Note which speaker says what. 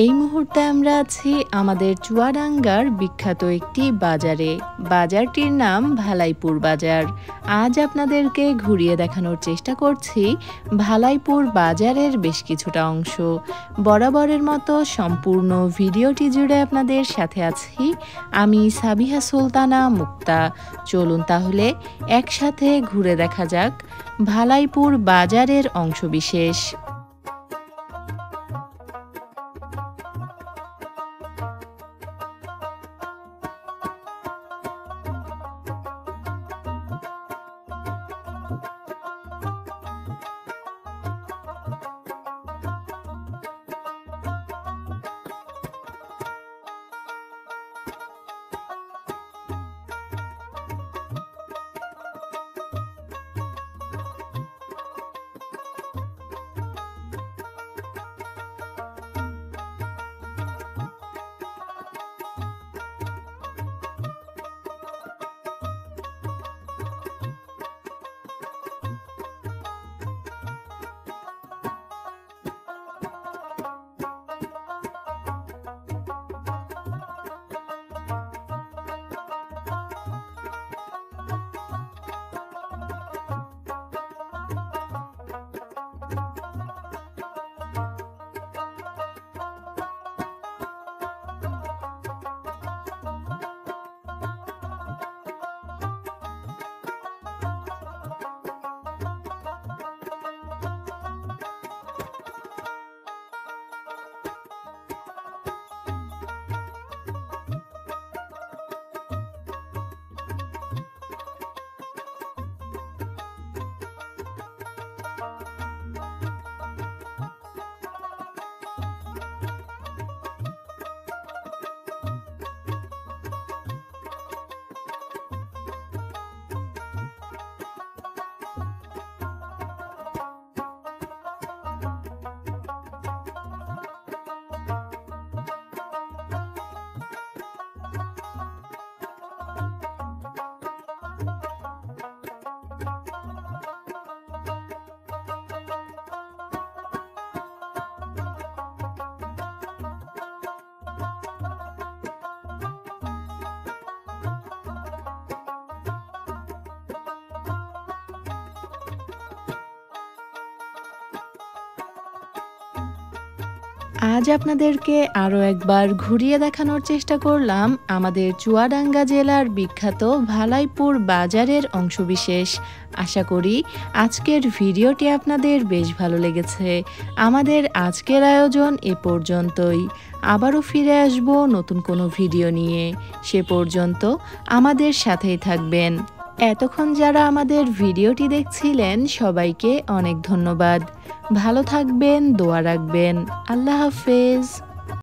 Speaker 1: এই মুহূর্তে আমরা আছি আমাদের চুয়াডাঙ্গার বিখ্যাত একটি বাজারে। বাজারটির নাম ভালাইপুর বাজার। আজ আপনাদেরকে ঘুরিয়ে দেখানোর চেষ্টা করছি ভালাইপুর বাজারের বেশ কিছুটা অংশ। বরাবরের মতো সম্পূর্ণ ভিডিওটি জুড়ে আপনাদের সাথে আছি আমি সাবিহা সুলতানা মুক্তা। চলুন তাহলে একসাথে ঘুরে দেখা যাক ভালাইপুর বাজারের অংশবিশেষ। আজ আপনাদেরকে আরও একবার ঘুরিয়ে দেখানোর চেষ্টা করলাম আমাদের চুয়াডাঙ্গা জেলার বিখ্যাত ভালাইপুর বাজারের অংশবিশেষ। আশা করি আজকের ভিডিওটি আপনাদের বেশ ভালো লেগেছে। আমাদের আজকের আয়োজন এ পর্যন্তই। আবারও ফিরে আসব নতুন কোনো ভিডিও নিয়ে। সে পর্যন্ত আমাদের সাথেই থাকবেন। এতক্ষণ যারা আমাদের ভিডিওটি দেখছিলেন সবাইকে অনেক ধন্যবাদ। ভালো থাকবেন, দোয়া রাখবেন। আল্লাহ হাফেজ।